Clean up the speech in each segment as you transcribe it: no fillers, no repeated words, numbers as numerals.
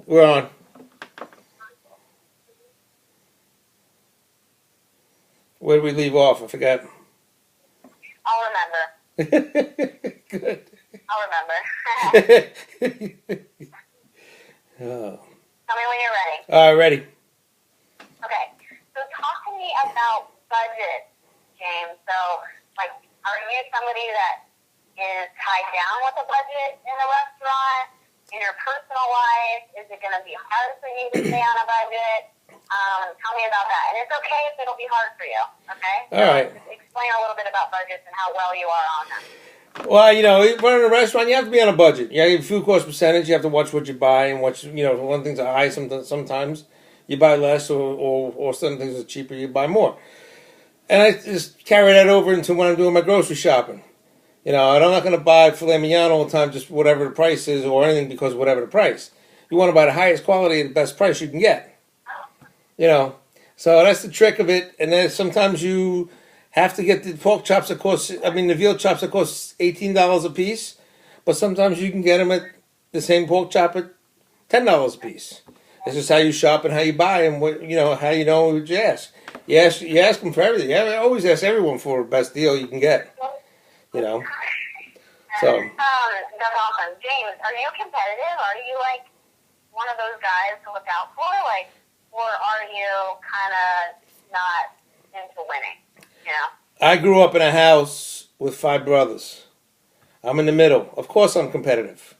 We're on. Where did we leave off? I forgot. I'll remember. Good. I'll remember. Oh. Tell me when you're ready. All right, ready. Okay. So talk to me about budget, James. So, like, are you somebody that is tied down with a budget in a restaurant? In your personal life, is it going to be hard for you to stay on a budget? Tell me about that. And it's okay if it'll be hard for you, okay? All right. Just explain a little bit about budgets and how well you are on them. Well, running a restaurant, you have to be on a budget. You have your food cost percentage. You have to watch what you buy and watch. One things are high. Sometimes you buy less, or some things are cheaper. You buy more. And I just carry that over into when I'm doing my grocery shopping. I'm not going to buy filet mignon all the time, just whatever the price is, or anything because of whatever the price. You want to buy the highest quality at the best price you can get. So that's the trick of it. And then sometimes you have to get the pork chops that the veal chops that cost $18 a piece, but sometimes you can get them at the same pork chop at $10 a piece. It's just how you shop and how you buy and how you know what you ask. You ask them for everything. I always ask everyone for the best deal you can get. So. That's awesome. James, are you competitive? Are you like one of those guys to look out for? Or are you kind of not into winning? I grew up in a house with 5 brothers. I'm in the middle. Of course I'm competitive.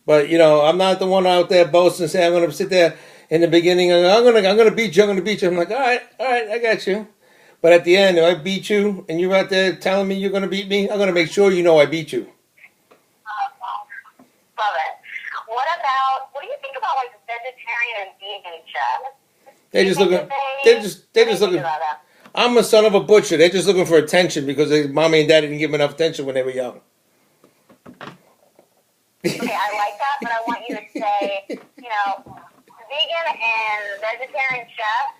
But, I'm not the one out there boasting and saying, I'm going to sit there in the beginning and I'm going to beat you, I'm going to beat you. I'm like, all right, I got you. But at the end, if I beat you and you're out there telling me you're going to beat me, I'm going to make sure you know I beat you. Love it. What do you think about like vegetarian and vegan chefs? They're just looking. I'm a son of a butcher. They're just looking for attention because mommy and daddy didn't give them enough attention when they were young. Okay, I like that, but I want you to say, vegan and vegetarian chefs.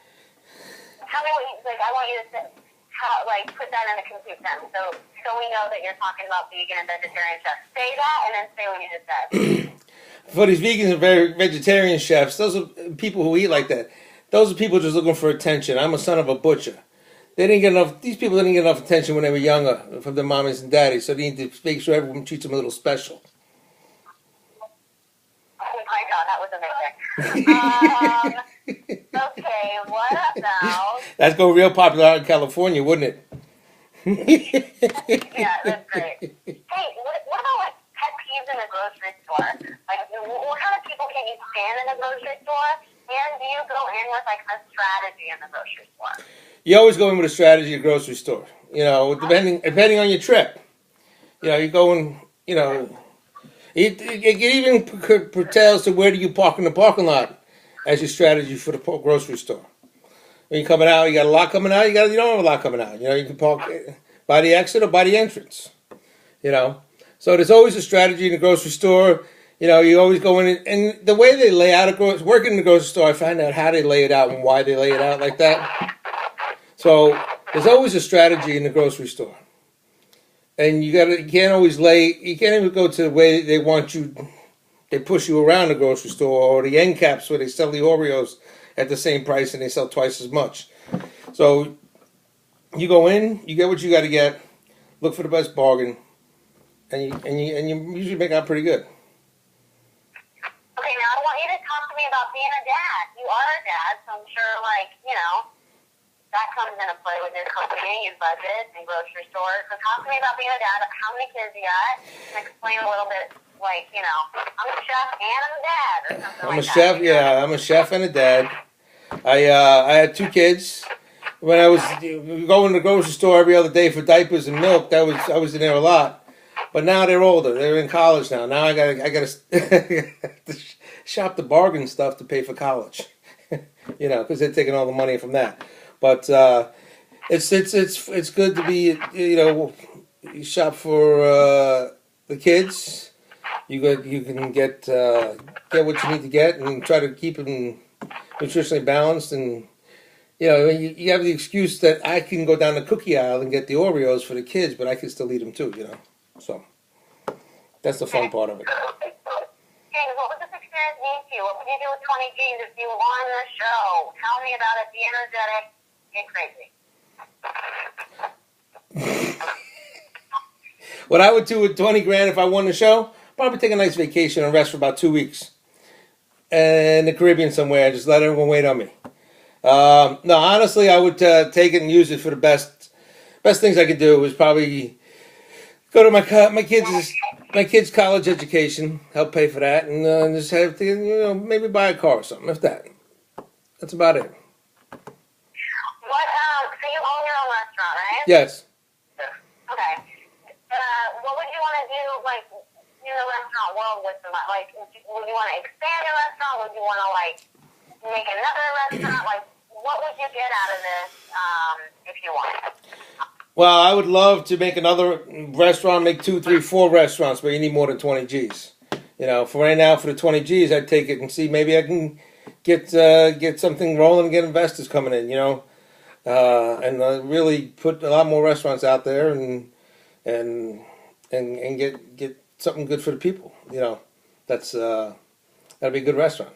Tell me what I want you to say, put that in a complete sentence so we know that you're talking about vegan and vegetarian chefs. Say that and then say what you just said. For these vegans and vegetarian chefs, those are people who eat like that. Those are people just looking for attention. I'm a son of a butcher. These people didn't get enough attention when they were younger from their mommies and daddies, so they need to make sure everyone treats them a little special. Oh my God, that was amazing. Okay, what about... That'd go real popular out in California, wouldn't it? Yeah, that's great. Hey, what about pet peeves in the grocery store? What kind of people can you stand in the grocery store? And do you go in with a strategy in the grocery store? You always go in with a strategy at a grocery store. Depending on your trip. You go in, it even pertains to where do you park in the parking lot as your strategy for the grocery store. When you're coming out, you got a lot coming out. You don't have a lot coming out. You can park by the exit or by the entrance. So there's always a strategy in the grocery store. You always go in and the way they lay out working in the grocery store, I find out how they lay it out and why they lay it out like that. So there's always a strategy in the grocery store, and you can't even go to the way they want you. They push you around the grocery store or the end caps where they sell the Oreos at the same price and they sell twice as much. So you go in, you get what you got to get, look for the best bargain, and you usually make out pretty good. Okay, now I want you to talk to me about being a dad. You are a dad, so I'm sure, that comes into play with your company, your budget, and grocery store. So talk to me about being a dad. How many kids you got? And explain a little bit, I'm a chef and I'm a dad, or something I'm a chef, yeah. I'm a chef and a dad. I had 2 kids. When I was going to the grocery store every other day for diapers and milk, I was in there a lot. But now they're older. They're in college now. Now I gotta shop the bargain stuff to pay for college. Because they're taking all the money from that. But it's good to be you shop for the kids. You can get what you need to get and try to keep them nutritionally balanced, and you have the excuse that I can go down the cookie aisle and get the Oreos for the kids, but I can still eat them too. So that's the fun part of it. James, what was this experience energetic you? What would you do with 20 G's if you won the show? Tell me about it. Be energetic. Get crazy. What I would do with 20 grand if I won the show, probably take a nice vacation and rest for about 2 weeks. And the Caribbean somewhere, just let everyone wait on me. No, honestly, I would take it and use it for the best things I could do was probably go to my kids' college education, help pay for that, and just have to, maybe buy a car or something, if that. That's about it. So you own your own restaurant, right? Yes. Okay. What would you want to do, like, in the restaurant world with the money? Like, would you want to expand your restaurant? Would you want to, like, make another restaurant? Like, what would you get out of this if you wanted? Well, I would love to make another restaurant, make 2, 3, 4 restaurants, but you need more than 20 G's. For right now, for the 20 G's, I'd take it and see maybe I can get something rolling and get investors coming in, and really put a lot more restaurants out there and get something good for the people. That'd be a good restaurant.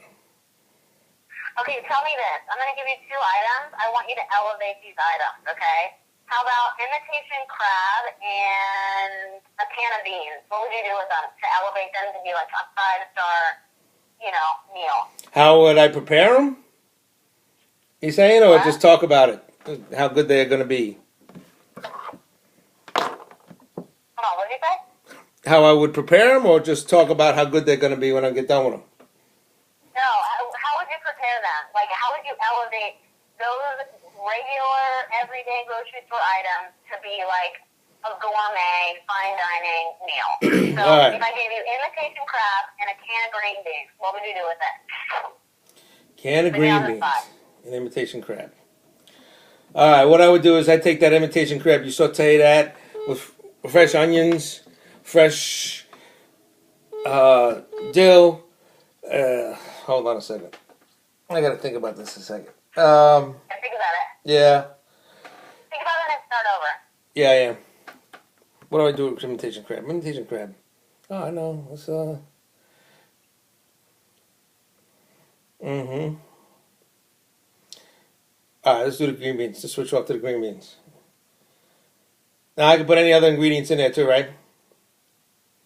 Okay, tell me this. I'm going to give you 2 items. I want you to elevate these items, okay? How about imitation crab and a can of beans? What would you do with them to elevate them to be like a 5-star, meal? How would I prepare them? You saying, or What? just talk about it? How good they are going to be? Hold on, what did you say? How I would prepare them, or just talk about how good they're going to be when I get done with them? No, how would you prepare them? Like, how would you elevate those regular, everyday grocery store items to be like a gourmet, fine dining meal? So, All right. if I gave you imitation crab and a can of green beans, what would you do with it? Can of Put me green on the beans spot. and imitation crab. All right, what I would do is I take that imitation crab, you saute that with fresh onions, fresh dill. Hold on a second. I got to think about this a second. Think about it. Yeah, Think about it and start over. yeah, I am. What do I do with imitation crab? Imitation crab. Oh, I know. It's All right, let's do the green beans. Let's switch off to the green beans. Now I can put any other ingredients in there too, right?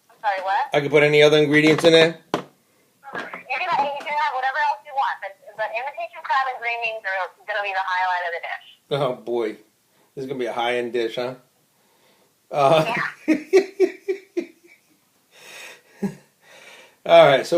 I'm sorry, what? I can put any other ingredients in there. You can have whatever else you want, but imitation crab and green beans are going to be the highlight of the dish. Oh boy, this is gonna be a high-end dish, huh? Yeah. All right, so.